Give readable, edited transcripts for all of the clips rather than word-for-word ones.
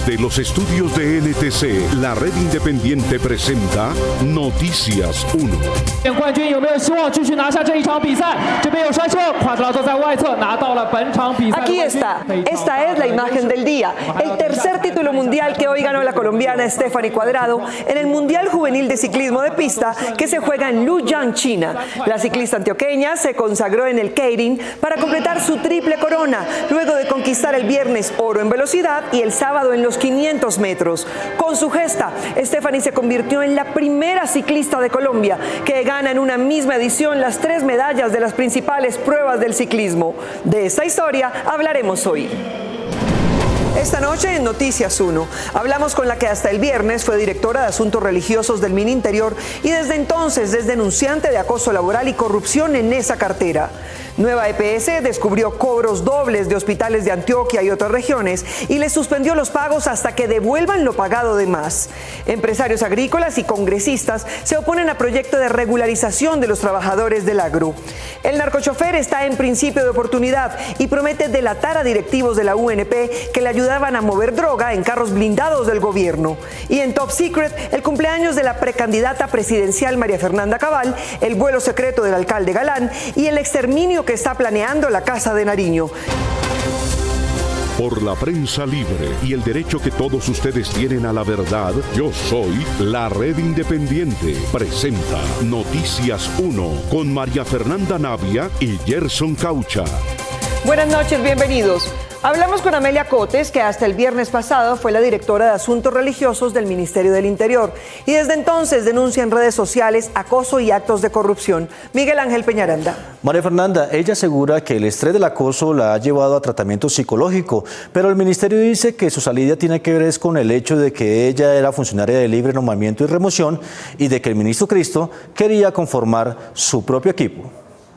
Desde los estudios de NTC, la red independiente presenta Noticias 1. Aquí está. Esta es la imagen del día. El tercer título mundial que hoy ganó la colombiana Stephanie Cuadrado en el Mundial Juvenil de Ciclismo de Pista que se juega en Lujiang, China. La ciclista antioqueña se consagró en el Keirin para completar su triple corona, luego de conquistar el viernes oro en velocidad y el sábado en los 500 metros. Con su gesta, Stephanie se convirtió en la primera ciclista de Colombia que gana en una misma edición las 3 medallas de las principales pruebas del ciclismo. De esta historia hablaremos hoy. Esta noche en Noticias 1 hablamos con la que hasta el viernes fue directora de Asuntos Religiosos del Mininterior y desde entonces es denunciante de acoso laboral y corrupción en esa cartera. Nueva EPS descubrió cobros dobles de hospitales de Antioquia y otras regiones y les suspendió los pagos hasta que devuelvan lo pagado de más. Empresarios agrícolas y congresistas se oponen a proyecto de regularización de los trabajadores del agro. El narcochofer está en principio de oportunidad y promete delatar a directivos de la UNP que le ayudaban a mover droga en carros blindados del gobierno. Y en Top Secret, el cumpleaños de la precandidata presidencial María Fernanda Cabal, el vuelo secreto del alcalde Galán y el exterminio que está planeando la Casa de Nariño. Por la prensa libre y el derecho que todos ustedes tienen a la verdad, yo soy la Red Independiente. Presenta Noticias 1 con María Fernanda Navia y Gerson Caucha. Buenas noches, bienvenidos. Hablamos con Amelia Cotes, que hasta el viernes pasado fue la directora de Asuntos Religiosos del Ministerio del Interior y desde entonces denuncia en redes sociales acoso y actos de corrupción. Miguel Ángel Peñaranda. María Fernanda, ella asegura que el estrés del acoso la ha llevado a tratamiento psicológico, pero el ministerio dice que su salida tiene que ver es con el hecho de que ella era funcionaria de libre nombramiento y remoción y de que el ministro Cristo quería conformar su propio equipo.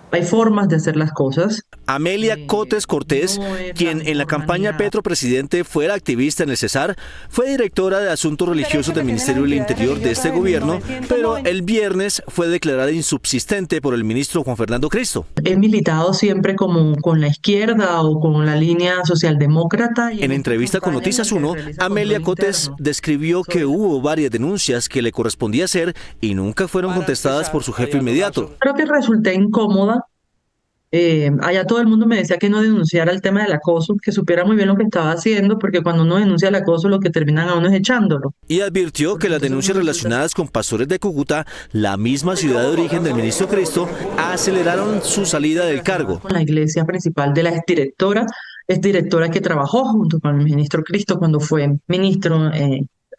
Hay formas de hacer las cosas. Amelia Cotes Cortés, quien en la campaña Petro Presidente fuera activista en el Cesar, fue directora de Asuntos Religiosos del Ministerio del Interior de este gobierno, pero el viernes fue declarada insubsistente por el ministro Juan Fernando Cristo. He militado siempre como con la izquierda o con la línea socialdemócrata. En entrevista con Noticias 1, Amelia Cotes describió que hubo varias denuncias que le correspondía hacer y nunca fueron contestadas por su jefe inmediato. Creo que resulté incómoda. Allá todo el mundo me decía que no denunciara el tema del acoso, que supiera muy bien lo que estaba haciendo, porque cuando uno denuncia el acoso lo que terminan a uno es echándolo. Y advirtió que las denuncias relacionadas con pastores de Cúcuta, la misma ciudad de origen del ministro Cristo, aceleraron su salida del cargo. La iglesia principal de la es directora que trabajó junto con el ministro Cristo cuando fue ministro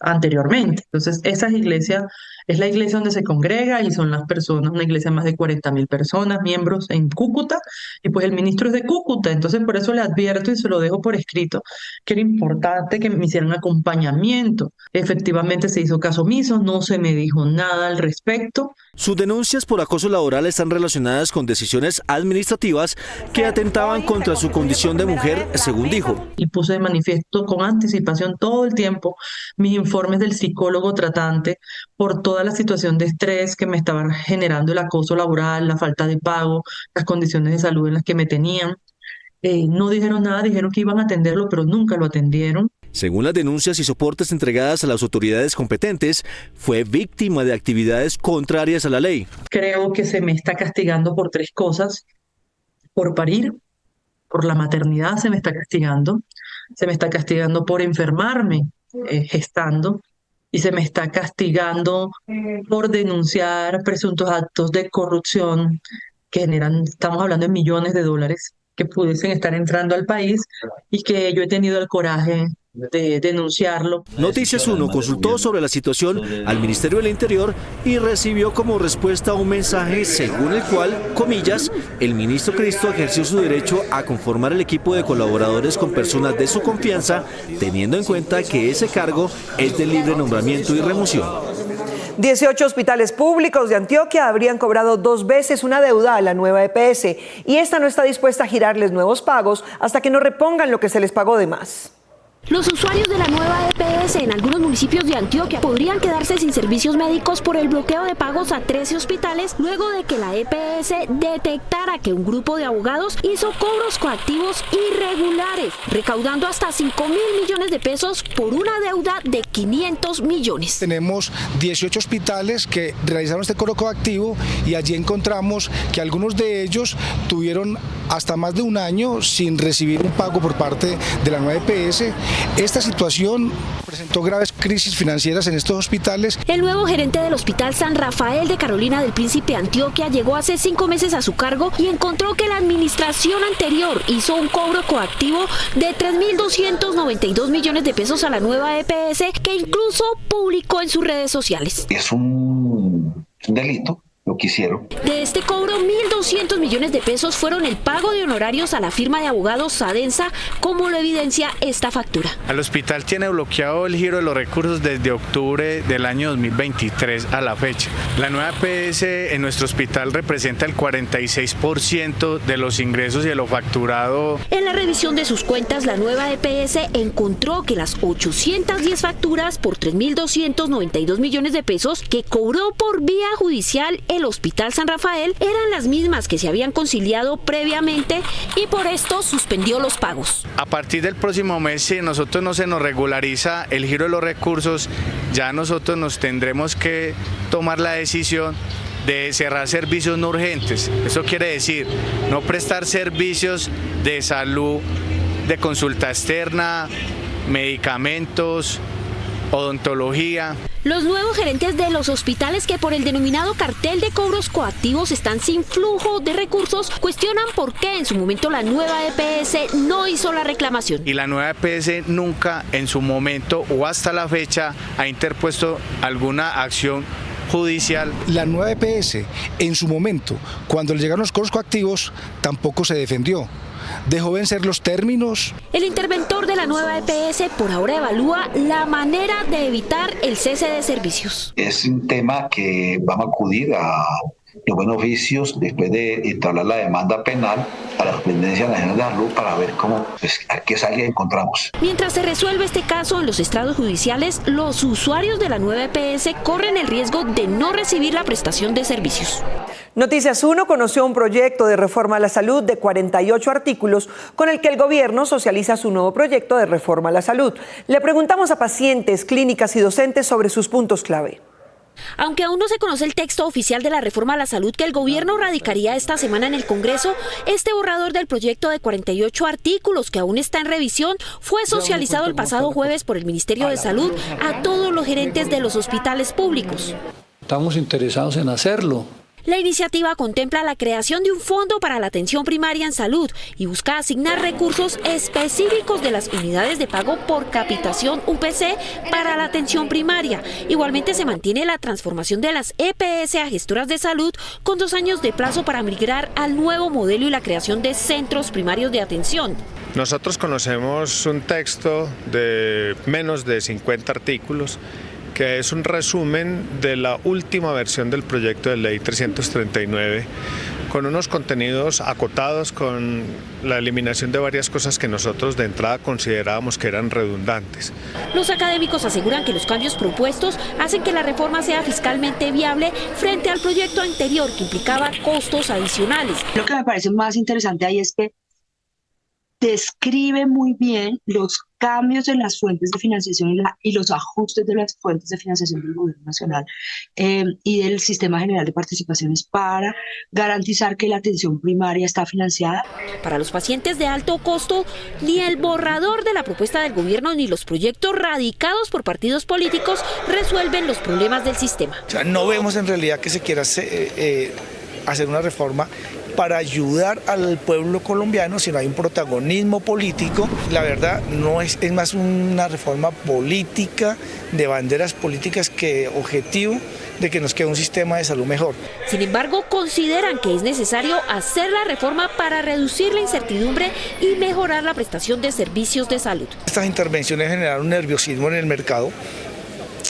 anteriormente. Entonces, esa iglesia es la iglesia donde se congrega y son las personas, una iglesia de más de 40.000 personas, miembros en Cúcuta, y pues el ministro es de Cúcuta. Entonces, por eso le advierto y se lo dejo por escrito, que era importante que me hicieran acompañamiento. Efectivamente se hizo caso omiso, no se me dijo nada al respecto. Sus denuncias por acoso laboral están relacionadas con decisiones administrativas que atentaban contra su condición de mujer, según dijo. Y puse de manifiesto con anticipación todo el tiempo mis informes del psicólogo tratante por toda la situación de estrés que me estaban generando el acoso laboral, la falta de pago, las condiciones de salud en las que me tenían. No dijeron nada, dijeron que iban a atenderlo, pero nunca lo atendieron. Según las denuncias y soportes entregadas a las autoridades competentes, fue víctima de actividades contrarias a la ley. Creo que se me está castigando por 3 cosas: por parir, por la maternidad se me está castigando por enfermarme gestando, y se me está castigando por denunciar presuntos actos de corrupción que generan, estamos hablando de millones de dólares que pudiesen estar entrando al país y que yo he tenido el coraje de denunciarlo. Noticias 1 consultó sobre la situación al Ministerio del Interior y recibió como respuesta un mensaje según el cual, comillas, el ministro Cristo ejerció su derecho a conformar el equipo de colaboradores con personas de su confianza, teniendo en cuenta que ese cargo es de libre nombramiento y remoción. 18 hospitales públicos de Antioquia habrían cobrado 2 veces una deuda a la nueva EPS y esta no está dispuesta a girarles nuevos pagos hasta que no repongan lo que se les pagó de más. Los usuarios de la nueva EPS en algunos municipios de Antioquia podrían quedarse sin servicios médicos por el bloqueo de pagos a 13 hospitales luego de que la EPS detectara que un grupo de abogados hizo cobros coactivos irregulares, recaudando hasta 5.000 millones de pesos por una deuda de 500 millones. Tenemos 18 hospitales que realizaron este cobro coactivo y allí encontramos que algunos de ellos tuvieron hasta más de un año sin recibir un pago por parte de la nueva EPS. Esta situación presentó graves crisis financieras en estos hospitales. El nuevo gerente del Hospital San Rafael de Carolina del Príncipe, Antioquia, llegó hace 5 meses a su cargo y encontró que la administración anterior hizo un cobro coactivo de 3.292 millones de pesos a la nueva EPS, que incluso publicó en sus redes sociales. Es un delito lo que hicieron. De este cobro, 1.200 millones de pesos fueron el pago de honorarios a la firma de abogados Sadensa, como lo evidencia esta factura. El hospital tiene bloqueado el giro de los recursos desde octubre del año 2023 a la fecha. La nueva EPS en nuestro hospital representa el 46% de los ingresos y de lo facturado. En la revisión de sus cuentas, la nueva EPS encontró que las 810 facturas por 3.292 millones de pesos que cobró por vía judicial el Hospital San Rafael eran las mismas que se habían conciliado previamente y por esto suspendió los pagos. A partir del próximo mes, si nosotros no se nos regulariza el giro de los recursos, ya nosotros nos tendremos que tomar la decisión de cerrar servicios no urgentes. Eso quiere decir no prestar servicios de salud, de consulta externa, medicamentos, odontología. Los nuevos gerentes de los hospitales que por el denominado cartel de cobros coactivos están sin flujo de recursos cuestionan por qué en su momento la nueva EPS no hizo la reclamación. Y la nueva EPS nunca en su momento o hasta la fecha ha interpuesto alguna acción judicial. La nueva EPS en su momento, cuando le llegaron los cobros coactivos, tampoco se defendió. Dejó vencer los términos. El interventor de la nueva EPS por ahora evalúa la manera de evitar el cese de servicios. Es un tema que vamos a acudir a los buenos oficios después de entablar la demanda penal a la Superintendencia Nacional de Salud para ver cómo, a qué salida encontramos. Mientras se resuelve este caso en los estrados judiciales, los usuarios de la nueva EPS corren el riesgo de no recibir la prestación de servicios. Noticias 1 conoció un proyecto de reforma a la salud de 48 artículos con el que el gobierno socializa su nuevo proyecto de reforma a la salud. Le preguntamos a pacientes, clínicas y docentes sobre sus puntos clave. Aunque aún no se conoce el texto oficial de la reforma a la salud que el gobierno radicaría esta semana en el Congreso, este borrador del proyecto de 48 artículos que aún está en revisión fue socializado el pasado jueves por el Ministerio de Salud a todos los gerentes de los hospitales públicos. Estamos interesados en hacerlo. La iniciativa contempla la creación de un fondo para la atención primaria en salud y busca asignar recursos específicos de las unidades de pago por capitación UPC para la atención primaria. Igualmente se mantiene la transformación de las EPS a gestoras de salud con 2 años de plazo para migrar al nuevo modelo y la creación de centros primarios de atención. Nosotros conocemos un texto de menos de 50 artículos que es un resumen de la última versión del proyecto de ley 339, con unos contenidos acotados, con la eliminación de varias cosas que nosotros de entrada considerábamos que eran redundantes. Los académicos aseguran que los cambios propuestos hacen que la reforma sea fiscalmente viable frente al proyecto anterior que implicaba costos adicionales. Lo que me parece más interesante ahí es que describe muy bien los cambios en las fuentes de financiación y los ajustes de las fuentes de financiación del Gobierno Nacional y del Sistema General de Participaciones para garantizar que la atención primaria está financiada. Para los pacientes de alto costo, ni el borrador de la propuesta del Gobierno ni los proyectos radicados por partidos políticos resuelven los problemas del sistema. O sea, no vemos en realidad que se quiera hacer una reforma para ayudar al pueblo colombiano, sino hay un protagonismo político. La verdad no es más una reforma política, de banderas políticas, que objetivo de que nos quede un sistema de salud mejor. Sin embargo, consideran que es necesario hacer la reforma para reducir la incertidumbre y mejorar la prestación de servicios de salud. Estas intervenciones generaron un nerviosismo en el mercado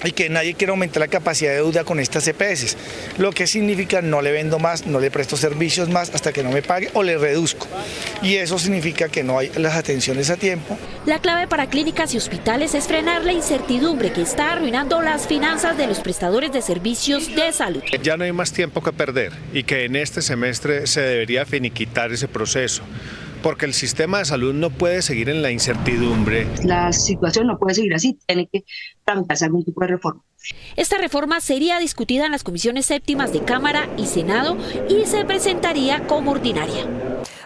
y que nadie quiere aumentar la capacidad de deuda con estas EPS, lo que significa no le vendo más, no le presto servicios más hasta que no me pague o le reduzco, y eso significa que no hay las atenciones a tiempo. La clave para clínicas y hospitales es frenar la incertidumbre que está arruinando las finanzas de los prestadores de servicios de salud. Ya no hay más tiempo que perder y que en este semestre se debería finiquitar ese proceso, porque el sistema de salud no puede seguir en la incertidumbre. La situación no puede seguir así, tiene que tramitarse algún tipo de reforma. Esta reforma sería discutida en las comisiones séptimas de Cámara y Senado y se presentaría como ordinaria.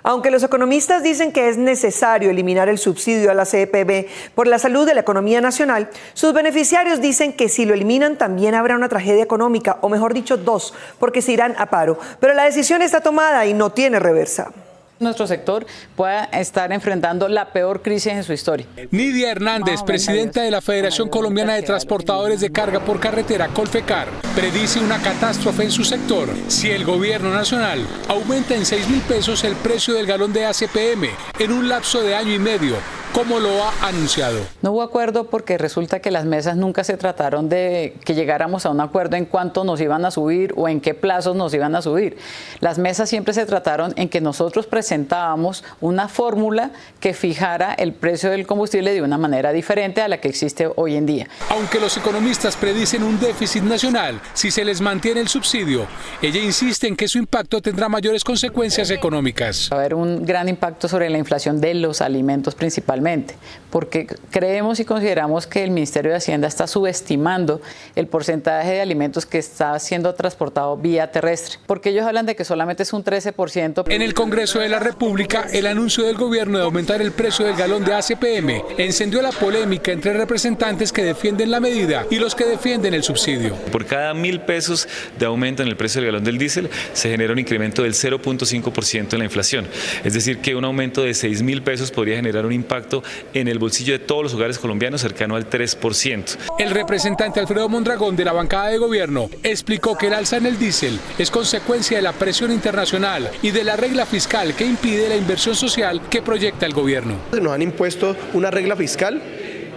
Aunque los economistas dicen que es necesario eliminar el subsidio a la CEPB por la salud de la economía nacional, sus beneficiarios dicen que si lo eliminan también habrá una tragedia económica, o mejor dicho, dos, porque se irán a paro. Pero la decisión está tomada y no tiene reversa. Nuestro sector pueda estar enfrentando la peor crisis en su historia. Nidia Hernández, presidenta de la Federación Colombiana de Transportadores de Carga por Carretera, Colfecar, predice una catástrofe en su sector si el gobierno nacional aumenta en 6.000 pesos el precio del galón de ACPM en un lapso de año y medio, como lo ha anunciado. No hubo acuerdo porque resulta que las mesas nunca se trataron de que llegáramos a un acuerdo en cuánto nos iban a subir o en qué plazos nos iban a subir. Las mesas siempre se trataron en que nosotros presentábamos una fórmula que fijara el precio del combustible de una manera diferente a la que existe hoy en día. Aunque los economistas predicen un déficit nacional si se les mantiene el subsidio, ella insiste en que su impacto tendrá mayores consecuencias económicas. Va a haber un gran impacto sobre la inflación de los alimentos principalmente, porque creemos y consideramos que el Ministerio de Hacienda está subestimando el porcentaje de alimentos que está siendo transportado vía terrestre, porque ellos hablan de que solamente es un 13%. En el Congreso de la República, el anuncio del gobierno de aumentar el precio del galón de ACPM encendió la polémica entre representantes que defienden la medida y los que defienden el subsidio. Por cada 1.000 pesos de aumento en el precio del galón del diésel se genera un incremento del 0.5% en la inflación, es decir que un aumento de 6.000 pesos podría generar un impacto en el bolsillo de todos los hogares colombianos cercano al 3%. El representante Alfredo Mondragón de la bancada de gobierno explicó que el alza en el diésel es consecuencia de la presión internacional y de la regla fiscal que impide la inversión social que proyecta el gobierno. Nos han impuesto una regla fiscal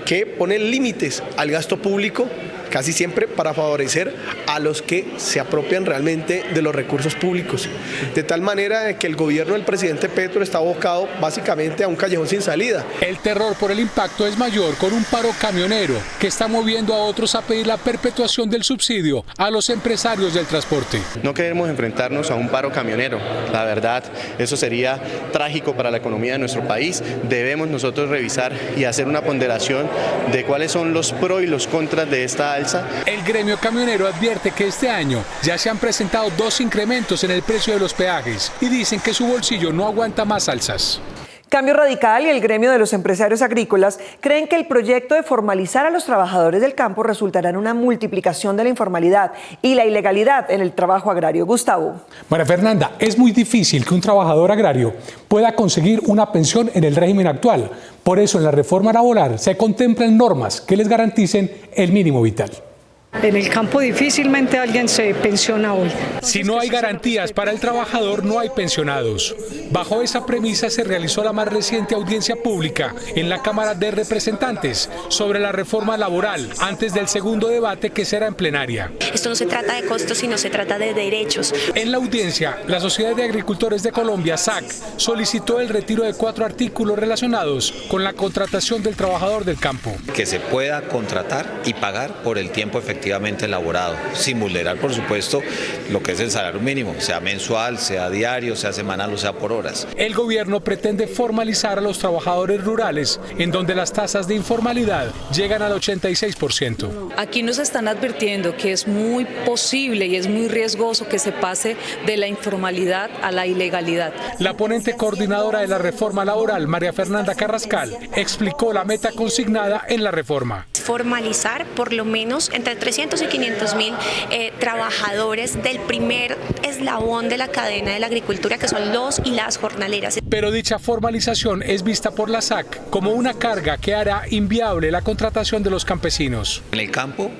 que pone límites al gasto público, casi siempre para favorecer a los que se apropian realmente de los recursos públicos. De tal manera que el gobierno del presidente Petro está abocado básicamente a un callejón sin salida. El terror por el impacto es mayor con un paro camionero que está moviendo a otros a pedir la perpetuación del subsidio a los empresarios del transporte. No queremos enfrentarnos a un paro camionero. La verdad, eso sería trágico para la economía de nuestro país. Debemos nosotros revisar y hacer una ponderación de cuáles son los pros y los contras de esta alza. El gremio camionero advierte que este año ya se han presentado 2 incrementos en el precio de los peajes y dicen que su bolsillo no aguanta más alzas. Cambio Radical y el gremio de los empresarios agrícolas creen que el proyecto de formalizar a los trabajadores del campo resultará en una multiplicación de la informalidad y la ilegalidad en el trabajo agrario. Gustavo. María Fernanda, es muy difícil que un trabajador agrario pueda conseguir una pensión en el régimen actual. Por eso en la reforma laboral se contemplan normas que les garanticen el mínimo vital. En el campo difícilmente alguien se pensiona hoy. Si no hay garantías para el trabajador, no hay pensionados. Bajo esa premisa se realizó la más reciente audiencia pública en la Cámara de Representantes sobre la reforma laboral, antes del segundo debate que será en plenaria. Esto no se trata de costos, sino se trata de derechos. En la audiencia, la Sociedad de Agricultores de Colombia, SAC, solicitó el retiro de 4 artículos relacionados con la contratación del trabajador del campo. Que se pueda contratar y pagar por el tiempo efectivamente elaborado, sin vulnerar, por supuesto, lo que es el salario mínimo, sea mensual, sea diario, sea semanal o sea por horas. El gobierno pretende formalizar a los trabajadores rurales, en donde las tasas de informalidad llegan al 86%. Aquí nos están advirtiendo que es muy posible y es muy riesgoso que se pase de la informalidad a la ilegalidad. La ponente coordinadora de la reforma laboral, María Fernanda Carrascal, explicó la meta consignada en la reforma. Formalizar por lo menos entre 300 y 500 mil trabajadores del primer eslabón de la cadena de la agricultura, que son los y las jornaleras. Pero dicha formalización es vista por la SAC como una carga que hará inviable la contratación de los campesinos. En el campo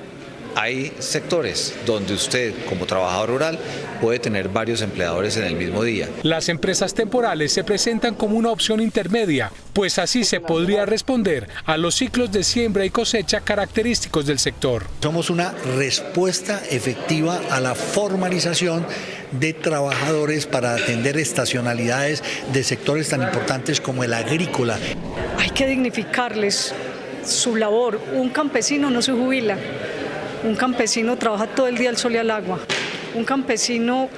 hay sectores donde usted, como trabajador rural, puede tener varios empleadores en el mismo día. Las empresas temporales se presentan como una opción intermedia, pues así se podría responder a los ciclos de siembra y cosecha característicos del sector. Somos una respuesta efectiva a la formalización de trabajadores para atender estacionalidades de sectores tan importantes como el agrícola. Hay que dignificarles su labor. Un campesino no se jubila. Un campesino trabaja todo el día al sol y al agua. Un campesino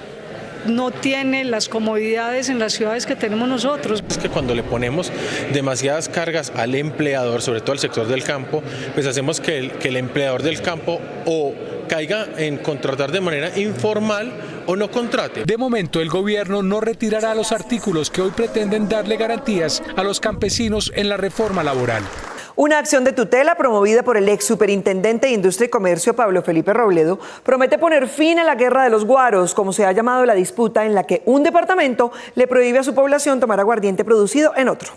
no tiene las comodidades en las ciudades que tenemos nosotros. Es que cuando le ponemos demasiadas cargas al empleador, sobre todo al sector del campo, pues hacemos que el empleador del campo o caiga en contratar de manera informal o no contrate. De momento, el gobierno no retirará los artículos que hoy pretenden darle garantías a los campesinos en la reforma laboral. Una acción de tutela promovida por el ex superintendente de Industria y Comercio, Pablo Felipe Robledo, promete poner fin a la guerra de los guaros, como se ha llamado la disputa en la que un departamento le prohíbe a su población tomar aguardiente producido en otro.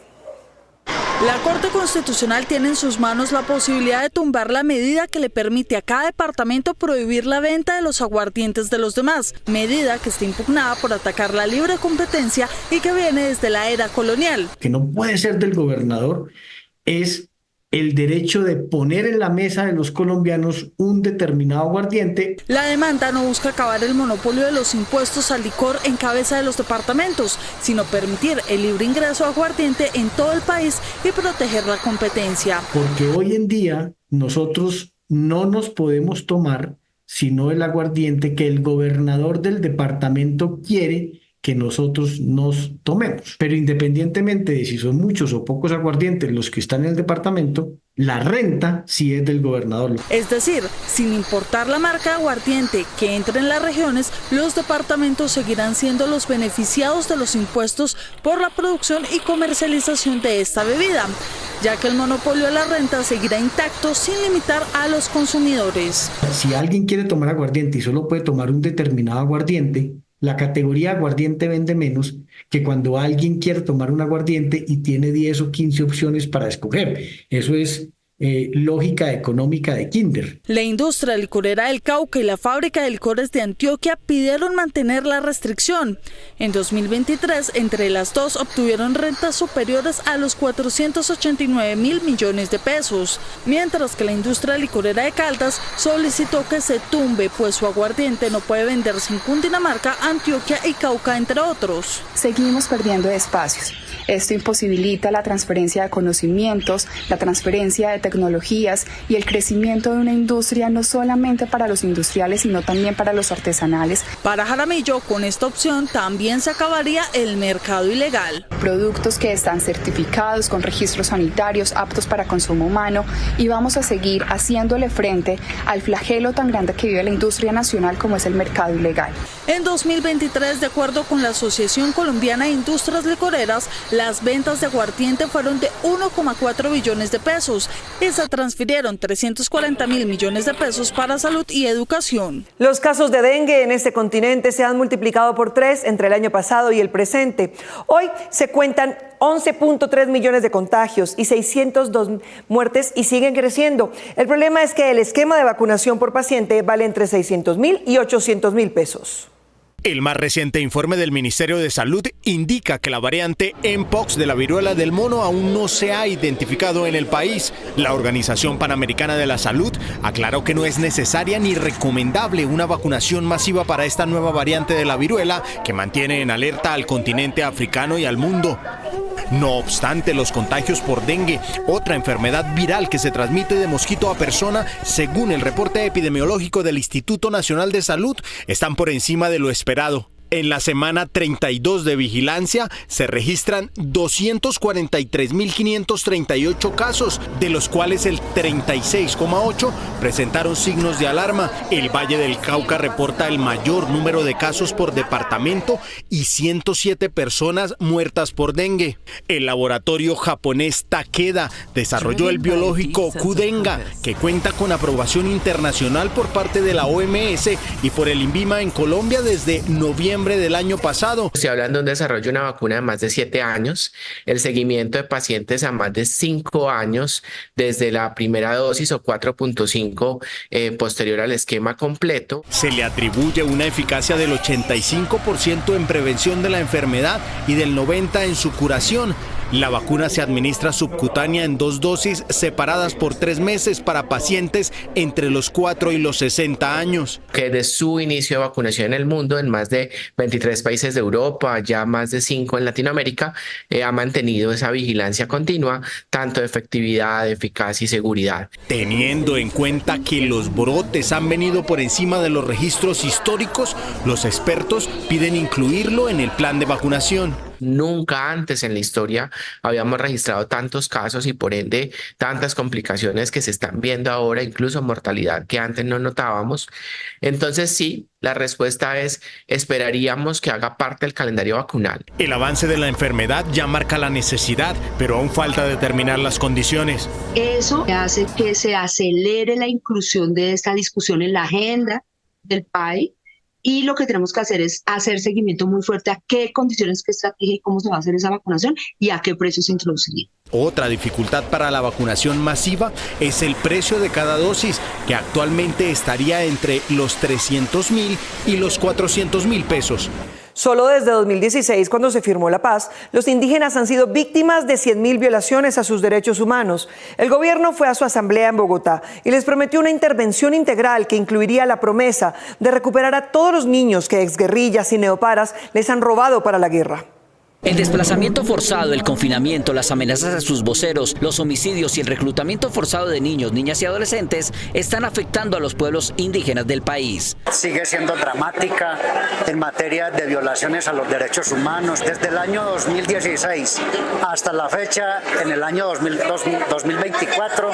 La Corte Constitucional tiene en sus manos la posibilidad de tumbar la medida que le permite a cada departamento prohibir la venta de los aguardientes de los demás, medida que está impugnada por atacar la libre competencia y que viene desde la era colonial. Que no puede ser del gobernador es el derecho de poner en la mesa de los colombianos un determinado aguardiente. La demanda no busca acabar el monopolio de los impuestos al licor en cabeza de los departamentos, sino permitir el libre ingreso a aguardiente en todo el país y proteger la competencia. Porque hoy en día nosotros no nos podemos tomar sino el aguardiente que el gobernador del departamento quiere que nosotros nos tomemos. Pero independientemente de si son muchos o pocos aguardientes los que están en el departamento, la renta sí es del gobernador. Es decir, sin importar la marca de aguardiente que entre en las regiones, los departamentos seguirán siendo los beneficiados de los impuestos por la producción y comercialización de esta bebida, ya que el monopolio de la renta seguirá intacto sin limitar a los consumidores. Si alguien quiere tomar aguardiente y solo puede tomar un determinado aguardiente, la categoría aguardiente vende menos que cuando alguien quiere tomar un aguardiente y tiene 10 o 15 opciones para escoger. Eso es lógica económica de kinder. La industria licorera del Cauca y la fábrica de licores de Antioquia pidieron mantener la restricción. En 2023, entre las dos obtuvieron rentas superiores a los 489.000 millones de pesos, mientras que la industria licorera de Caldas solicitó que se tumbe, pues su aguardiente no puede venderse en Cundinamarca, Antioquia y Cauca, entre otros. Seguimos perdiendo espacios. Esto imposibilita la transferencia de conocimientos, la transferencia de tecnologías y el crecimiento de una industria no solamente para los industriales, sino también para los artesanales. Para Jaramillo, con esta opción también se acabaría el mercado ilegal. Productos que están certificados con registros sanitarios aptos para consumo humano, y vamos a seguir haciéndole frente al flagelo tan grande que vive la industria nacional como es el mercado ilegal. En 2023, de acuerdo con la Asociación Colombiana de Industrias Licoreras, las ventas de aguardiente fueron de 1,4 billones de pesos y se transfirieron 340.000 millones de pesos para salud y educación. Los casos de dengue en este continente se han multiplicado por 3 entre el año pasado y el presente. Hoy se cuentan 11.3 millones de contagios y 602 muertes y siguen creciendo. El problema es que el esquema de vacunación por paciente vale entre 600.000 y 800.000 pesos. El más reciente informe del Ministerio de Salud indica que la variante Mpox de la viruela del mono aún no se ha identificado en el país. La Organización Panamericana de la Salud aclaró que no es necesaria ni recomendable una vacunación masiva para esta nueva variante de la viruela que mantiene en alerta al continente africano y al mundo. No obstante, los contagios por dengue, otra enfermedad viral que se transmite de mosquito a persona, según el reporte epidemiológico del Instituto Nacional de Salud, están por encima de lo esperado. En la semana 32 de vigilancia se registran 243.538 casos, de los cuales el 36,8 presentaron signos de alarma. El Valle del Cauca reporta el mayor número de casos por departamento y 107 personas muertas por dengue. El laboratorio japonés Takeda desarrolló el biológico Qdenga, que cuenta con aprobación internacional por parte de la OMS y por el INVIMA en Colombia desde noviembre diciembre del año pasado. Estoy hablando de un desarrollo de una vacuna de más de 7 años, el seguimiento de pacientes a más de 5 años desde la primera dosis o 4.5 posterior al esquema completo. Se le atribuye una eficacia del 85% en prevención de la enfermedad y del 90% en su curación. La vacuna se administra subcutánea en 2 dosis separadas por 3 meses para pacientes entre los 4 y los 60 años. Que de su inicio de vacunación en el mundo, en más de 23 países de Europa, ya más de 5 en Latinoamérica, ha mantenido esa vigilancia continua, tanto de efectividad, eficacia y seguridad. Teniendo en cuenta que los brotes han venido por encima de los registros históricos, los expertos piden incluirlo en el plan de vacunación. Nunca antes en la historia habíamos registrado tantos casos y por ende tantas complicaciones que se están viendo ahora, incluso mortalidad que antes no notábamos. Entonces sí, la respuesta es: esperaríamos que haga parte del calendario vacunal. El avance de la enfermedad ya marca la necesidad, pero aún falta determinar las condiciones. Eso hace que se acelere la inclusión de esta discusión en la agenda del país. Y lo que tenemos que hacer es hacer seguimiento muy fuerte a qué condiciones, qué estrategia y cómo se va a hacer esa vacunación y a qué precio se introduciría. Otra dificultad para la vacunación masiva es el precio de cada dosis, que actualmente estaría entre los 300.000 y los 400.000 pesos. Solo desde 2016, cuando se firmó la paz, los indígenas han sido víctimas de 100.000 violaciones a sus derechos humanos. El gobierno fue a su asamblea en Bogotá y les prometió una intervención integral que incluiría la promesa de recuperar a todos los niños que exguerrillas y neoparas les han robado para la guerra. El desplazamiento forzado, el confinamiento, las amenazas a sus voceros, los homicidios y el reclutamiento forzado de niños, niñas y adolescentes están afectando a los pueblos indígenas del país. Sigue siendo dramática en materia de violaciones a los derechos humanos. Desde el año 2016 hasta la fecha, en el año 2024,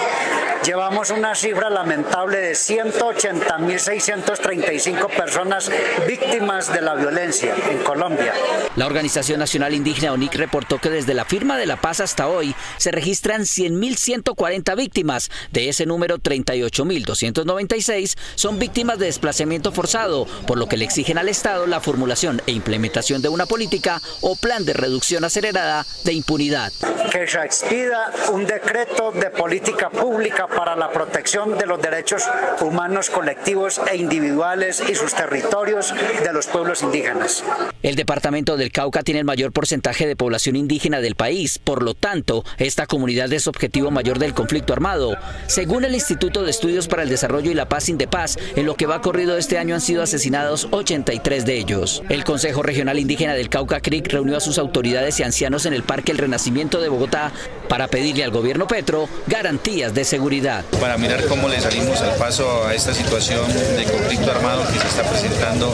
llevamos una cifra lamentable de 180.635 personas víctimas de la violencia en Colombia. La Organización Nacional Indígena ONIC reportó que desde la firma de la paz hasta hoy se registran 100.140 víctimas. De ese número, 38.296 son víctimas de desplazamiento forzado, por lo que le exigen al Estado la formulación e implementación de una política o plan de reducción acelerada de impunidad. Que se expida un decreto de política pública para la protección de los derechos humanos colectivos e individuales y sus territorios de los pueblos indígenas. El departamento del Cauca tiene el mayor porcentaje de población indígena del país, por lo tanto, esta comunidad es objetivo mayor del conflicto armado. Según el Instituto de Estudios para el Desarrollo y la Paz, Indepaz, en lo que va corrido este año han sido asesinados 83 de ellos. El Consejo Regional Indígena del Cauca, CRIC, reunió a sus autoridades y ancianos en el Parque El Renacimiento de Bogotá para pedirle al gobierno Petro garantías de seguridad. Para mirar cómo le salimos al paso a esta situación de conflicto armado que se está presentando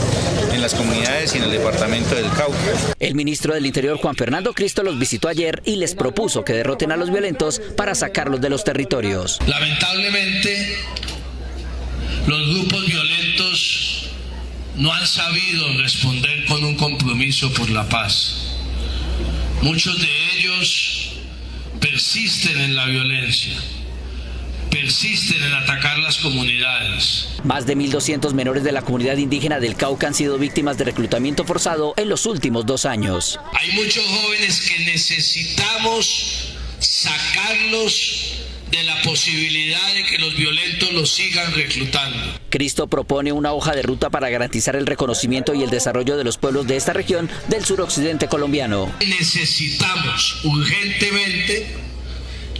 en las comunidades y en el departamento del Cauca. El ministro del Interior, Juan Fernando Cristo, los visitó ayer y les propuso que derroten a los violentos para sacarlos de los territorios. Lamentablemente, los grupos violentos no han sabido responder con un compromiso por la paz. Muchos de ellos persisten en la violencia, persisten en atacar las comunidades. Más de 1.200 menores de la comunidad indígena del Cauca han sido víctimas de reclutamiento forzado en los últimos 2 años. Hay muchos jóvenes que necesitamos sacarlos de la posibilidad de que los violentos los sigan reclutando. Cristo propone una hoja de ruta para garantizar el reconocimiento y el desarrollo de los pueblos de esta región del suroccidente colombiano. Necesitamos urgentemente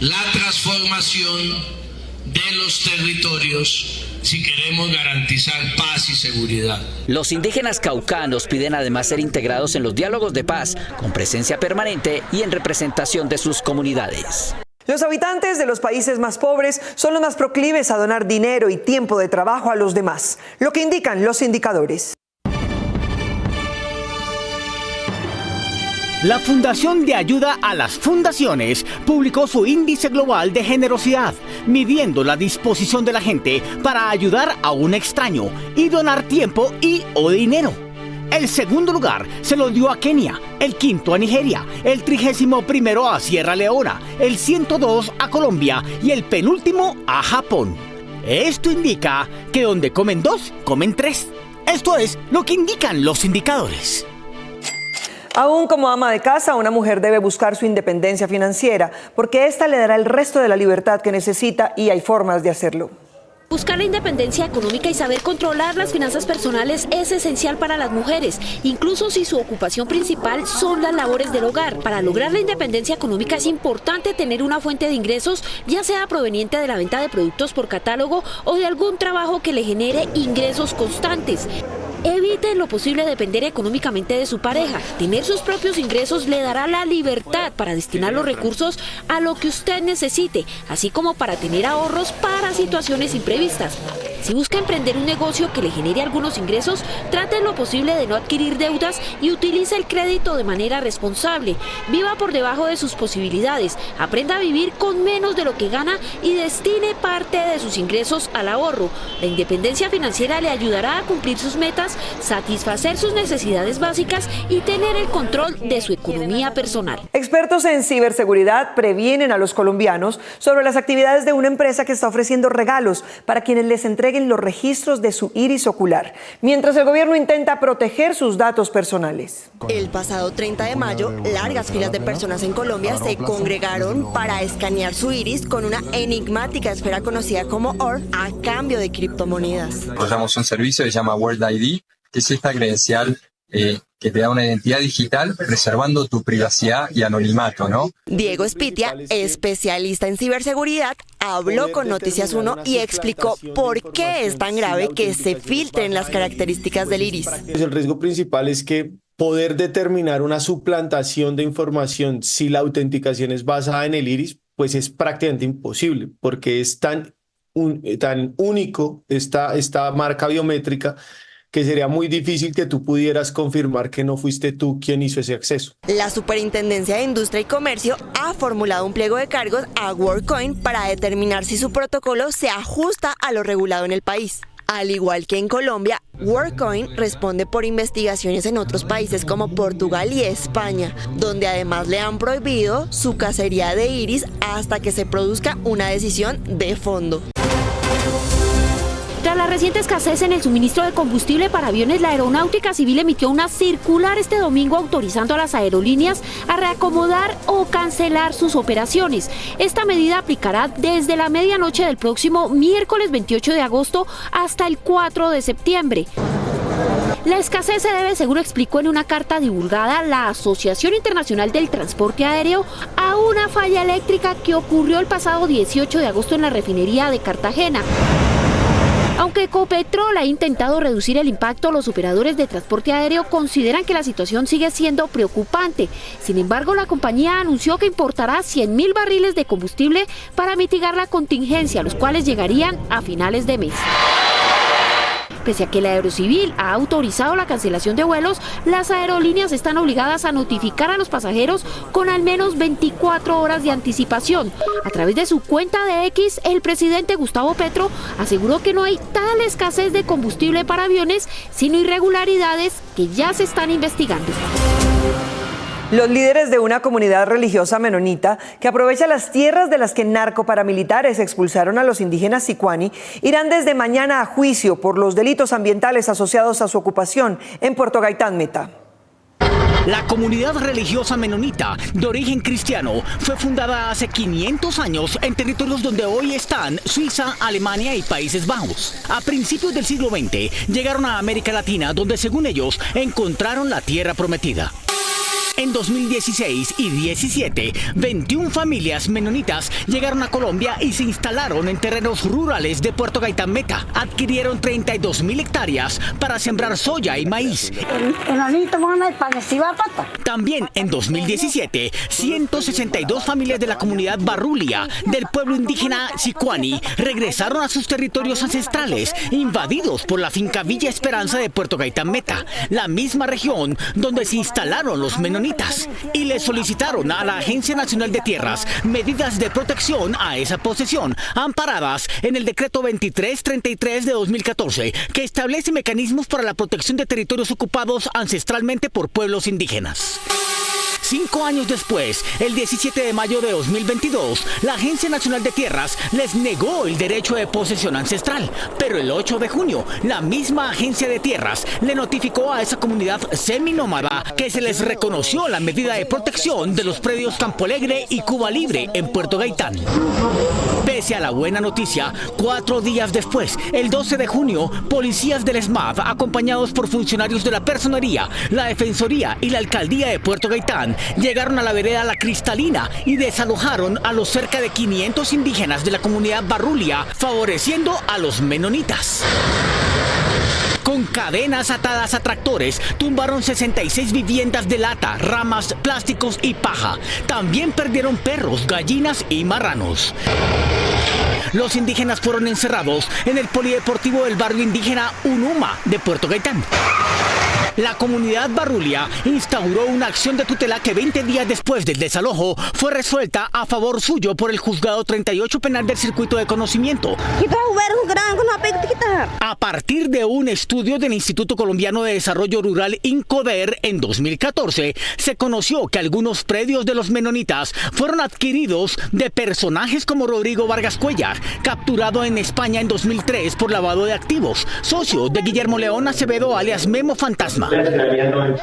la transformación de los territorios si queremos garantizar paz y seguridad. Los indígenas caucanos piden además ser integrados en los diálogos de paz, con presencia permanente y en representación de sus comunidades. Los habitantes de los países más pobres son los más proclives a donar dinero y tiempo de trabajo a los demás, lo que indican los indicadores. La Fundación de Ayuda a las Fundaciones publicó su índice global de generosidad, midiendo la disposición de la gente para ayudar a un extraño y donar tiempo o dinero. El segundo lugar se lo dio a Kenia, el quinto a Nigeria, el 31º a Sierra Leona, el 102 a Colombia y el penúltimo a Japón. Esto indica que donde comen 2, comen 3. Esto es lo que indican los indicadores. Aún como ama de casa, una mujer debe buscar su independencia financiera, porque esta le dará el resto de la libertad que necesita y hay formas de hacerlo. Buscar la independencia económica y saber controlar las finanzas personales es esencial para las mujeres, incluso si su ocupación principal son las labores del hogar. Para lograr la independencia económica es importante tener una fuente de ingresos, ya sea proveniente de la venta de productos por catálogo o de algún trabajo que le genere ingresos constantes. Evite en lo posible depender económicamente de su pareja. Tener sus propios ingresos le dará la libertad para destinar los recursos a lo que usted necesite, así como para tener ahorros para situaciones imprevistas. Si busca emprender un negocio que le genere algunos ingresos, trate en lo posible de no adquirir deudas y utilice el crédito de manera responsable. Viva por debajo de sus posibilidades, aprenda a vivir con menos de lo que gana y destine parte de sus ingresos al ahorro. La independencia financiera le ayudará a cumplir sus metas, satisfacer sus necesidades básicas y tener el control de su economía personal. Expertos en ciberseguridad previenen a los colombianos sobre las actividades de una empresa que está ofreciendo regalos para quienes les entreguen los registros de su iris ocular, mientras el gobierno intenta proteger sus datos personales. El pasado 30 de mayo, largas filas de personas en Colombia se congregaron para escanear su iris con una enigmática esfera conocida como OR a cambio de criptomonedas. Desarrollamos un servicio que se llama World ID, que es esta credencial que te da una identidad digital preservando tu privacidad y anonimato, ¿no? Diego Espitia, especialista en ciberseguridad, habló con Noticias 1 y explicó por qué es tan grave que se filtren las características del iris. El riesgo principal es que poder determinar una suplantación de información si la autenticación es basada en el iris, pues es prácticamente imposible, porque es tan único esta marca biométrica que sería muy difícil que tú pudieras confirmar que no fuiste tú quien hizo ese acceso. La Superintendencia de Industria y Comercio ha formulado un pliego de cargos a WorldCoin para determinar si su protocolo se ajusta a lo regulado en el país. Al igual que en Colombia, WorldCoin responde por investigaciones en otros países como Portugal y España, donde además le han prohibido su cacería de iris hasta que se produzca una decisión de fondo. Tras la reciente escasez en el suministro de combustible para aviones, la Aeronáutica Civil emitió una circular este domingo autorizando a las aerolíneas a reacomodar o cancelar sus operaciones. Esta medida aplicará desde la medianoche del próximo miércoles 28 de agosto hasta el 4 de septiembre. La escasez se debe, según explicó en una carta divulgada la Asociación Internacional del Transporte Aéreo, a una falla eléctrica que ocurrió el pasado 18 de agosto en la refinería de Cartagena. Aunque Ecopetrol ha intentado reducir el impacto, los operadores de transporte aéreo consideran que la situación sigue siendo preocupante. Sin embargo, la compañía anunció que importará 100.000 barriles de combustible para mitigar la contingencia, los cuales llegarían a finales de mes. Pese a que la Aerocivil ha autorizado la cancelación de vuelos, las aerolíneas están obligadas a notificar a los pasajeros con al menos 24 horas de anticipación. A través de su cuenta de X, el presidente Gustavo Petro aseguró que no hay tal escasez de combustible para aviones, sino irregularidades que ya se están investigando. Los líderes de una comunidad religiosa menonita que aprovecha las tierras de las que narcoparamilitares expulsaron a los indígenas Sicuani irán desde mañana a juicio por los delitos ambientales asociados a su ocupación en Puerto Gaitán, Meta. La comunidad religiosa menonita de origen cristiano fue fundada hace 500 años en territorios donde hoy están Suiza, Alemania y Países Bajos. A principios del siglo XX llegaron a América Latina, donde según ellos encontraron la tierra prometida. En 2016 y 17, 21 familias menonitas llegaron a Colombia y se instalaron en terrenos rurales de Puerto Gaitán, Meta. Adquirieron 32.000 hectáreas para sembrar soya y maíz. También en 2017, 162 familias de la comunidad Barrulia del pueblo indígena Sicuani regresaron a sus territorios ancestrales, invadidos por la finca Villa Esperanza de Puerto Gaitán, Meta, la misma región donde se instalaron los menonitas. Y le solicitaron a la Agencia Nacional de Tierras medidas de protección a esa posesión, amparadas en el decreto 2333 de 2014, que establece mecanismos para la protección de territorios ocupados ancestralmente por pueblos indígenas. 5 años después, el 17 de mayo de 2022, la Agencia Nacional de Tierras les negó el derecho de posesión ancestral. Pero el 8 de junio, la misma Agencia de Tierras le notificó a esa comunidad seminómada que se les reconoció la medida de protección de los predios Campo Alegre y Cuba Libre en Puerto Gaitán. Pese a la buena noticia, 4 días después, el 12 de junio, policías del SMAD, acompañados por funcionarios de la Personería, la Defensoría y la Alcaldía de Puerto Gaitán, llegaron a la vereda La Cristalina y desalojaron a los cerca de 500 indígenas de la comunidad Barrulia, favoreciendo a los menonitas. Con cadenas atadas a tractores, tumbaron 66 viviendas de lata, ramas, plásticos y paja. También perdieron perros, gallinas y marranos. Los indígenas fueron encerrados en el polideportivo del barrio indígena Unuma de Puerto Gaitán. La comunidad Barrulia instauró una acción de tutela que 20 días después del desalojo fue resuelta a favor suyo por el Juzgado 38 Penal del Circuito de Conocimiento. A partir de un estudio del Instituto Colombiano de Desarrollo Rural INCODER en 2014, se conoció que algunos predios de los menonitas fueron adquiridos de personajes como Rodrigo Vargas Cuellar, capturado en España en 2003 por lavado de activos, socio de Guillermo León Acevedo alias Memo Fantasma.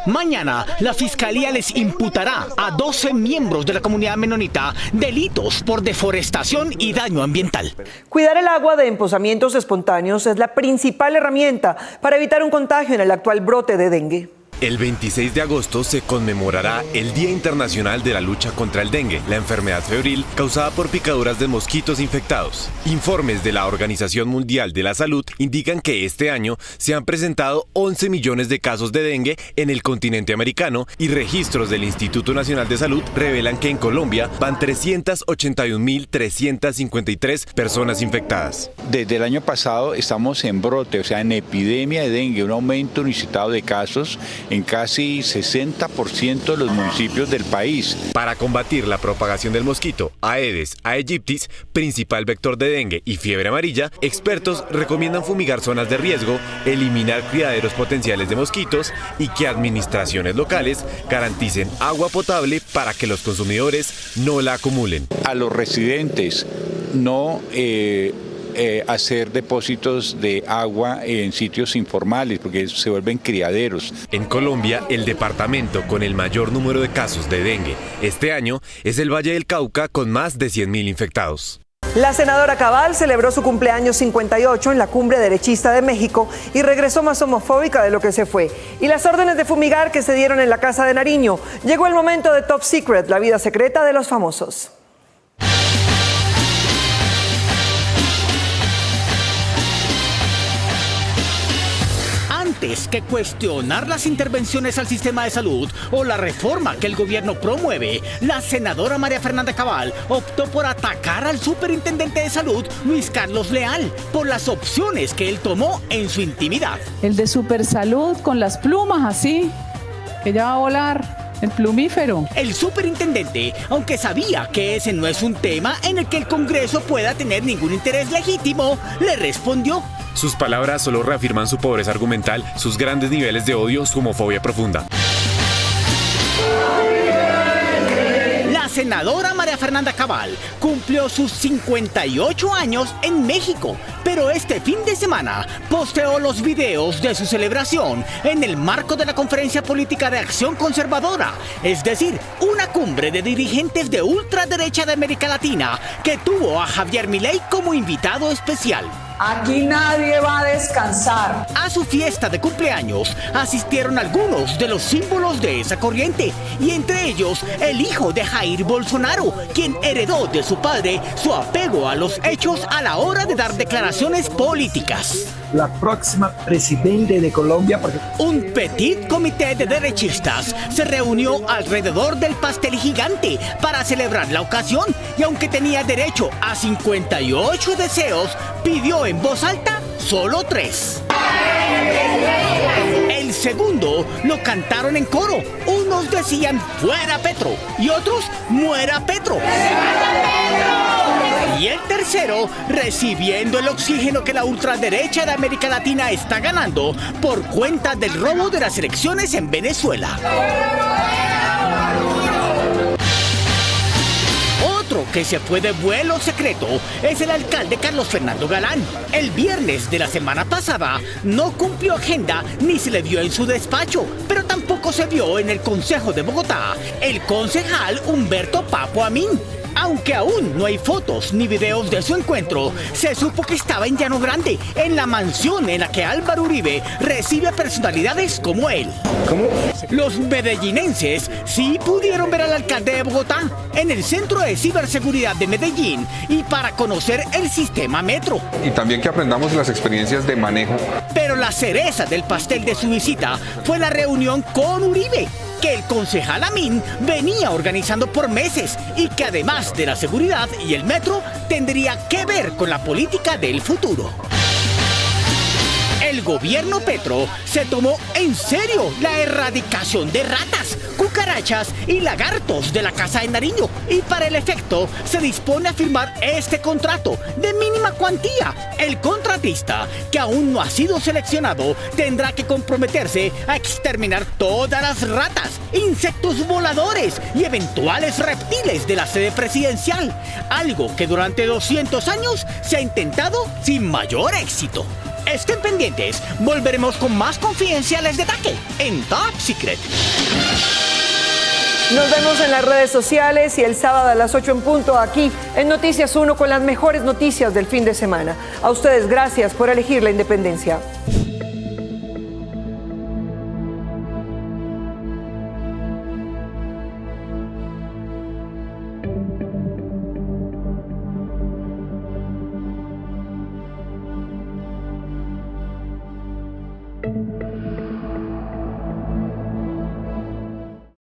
Mañana, la Fiscalía les imputará a 12 miembros de la comunidad menonita delitos por deforestación y daño ambiental. Cuidar el agua de empozamientos espontáneos es la principal herramienta para evitar un contagio en el actual brote de dengue. El 26 de agosto se conmemorará el Día Internacional de la Lucha contra el Dengue, la enfermedad febril causada por picaduras de mosquitos infectados. Informes de la Organización Mundial de la Salud indican que este año se han presentado 11 millones de casos de dengue en el continente americano y registros del Instituto Nacional de Salud revelan que en Colombia van 381.353 personas infectadas. Desde el año pasado estamos en brote, o sea, en epidemia de dengue, un aumento inusitado de casos en casi 60% de los municipios del país. Para combatir la propagación del mosquito Aedes aegyptis, principal vector de dengue y fiebre amarilla, expertos recomiendan fumigar zonas de riesgo, eliminar criaderos potenciales de mosquitos y que administraciones locales garanticen agua potable para que los consumidores no la acumulen. A los residentes no hacer depósitos de agua en sitios informales porque se vuelven criaderos. En Colombia, el departamento con el mayor número de casos de dengue este año es el Valle del Cauca con más de 100.000 infectados. La senadora Cabal celebró su cumpleaños 58 en la Cumbre Derechista de México y regresó más homofóbica de lo que se fue. Y las órdenes de fumigar que se dieron en la Casa de Nariño. Llegó el momento de Top Secret, la vida secreta de los famosos. Antes que cuestionar las intervenciones al sistema de salud o la reforma que el gobierno promueve, la senadora María Fernanda Cabal optó por atacar al superintendente de salud, Luis Carlos Leal, por las opciones que él tomó en su intimidad. El de Supersalud con las plumas así, que ya va a volar. El plumífero. El superintendente, aunque sabía que ese no es un tema en el que el Congreso pueda tener ningún interés legítimo, le respondió. Sus palabras solo reafirman su pobreza argumental, sus grandes niveles de odio, su homofobia profunda. La senadora María Fernanda Cabal cumplió sus 58 años en México, pero este fin de semana posteó los videos de su celebración en el marco de la Conferencia Política de Acción Conservadora, es decir, una cumbre de dirigentes de ultraderecha de América Latina que tuvo a Javier Milei como invitado especial. Aquí nadie va a descansar. A su fiesta de cumpleaños asistieron algunos de los símbolos de esa corriente, y entre ellos el hijo de Jair Bolsonaro, quien heredó de su padre su apego a los hechos a la hora de dar declaraciones políticas. La próxima presidente de Colombia. Un petit comité de derechistas se reunió alrededor del pastel gigante para celebrar la ocasión, y aunque tenía derecho a 58 deseos, pidió en voz alta solo 3. El segundo lo cantaron en coro. Unos decían "fuera Petro" y otros "muera Petro". Y el tercero, recibiendo el oxígeno que la ultraderecha de América Latina está ganando por cuenta del robo de las elecciones en Venezuela. que se fue de vuelo secreto es el alcalde Carlos Fernando Galán. El viernes de la semana pasada no cumplió agenda ni se le vio en su despacho, pero tampoco se vio en el Consejo de Bogotá el concejal Humberto Papo Amin. Aunque aún no hay fotos ni videos de su encuentro, se supo que estaba en Llano Grande, en la mansión en la que Álvaro Uribe recibe a personalidades como él. ¿Cómo? Los medellinenses sí pudieron ver al alcalde de Bogotá en el Centro de Ciberseguridad de Medellín y para conocer el sistema Metro. Y también que aprendamos las experiencias de manejo. Pero la cereza del pastel de su visita fue la reunión con Uribe, que el concejal Amin venía organizando por meses y que además de la seguridad y el metro tendría que ver con la política del futuro. El gobierno Petro se tomó en serio la erradicación de ratas, cucarachas y lagartos de la Casa de Nariño y para el efecto se dispone a firmar este contrato de mínima cuantía. El contratista, que aún no ha sido seleccionado, tendrá que comprometerse a exterminar todas las ratas, insectos voladores y eventuales reptiles de la sede presidencial, algo que durante 200 años se ha intentado sin mayor éxito. Estén pendientes, volveremos con más confidenciales de TACE en Top Secret. Nos vemos en las redes sociales y el sábado a las 8 en punto aquí en Noticias 1 con las mejores noticias del fin de semana. A ustedes, gracias por elegir la independencia.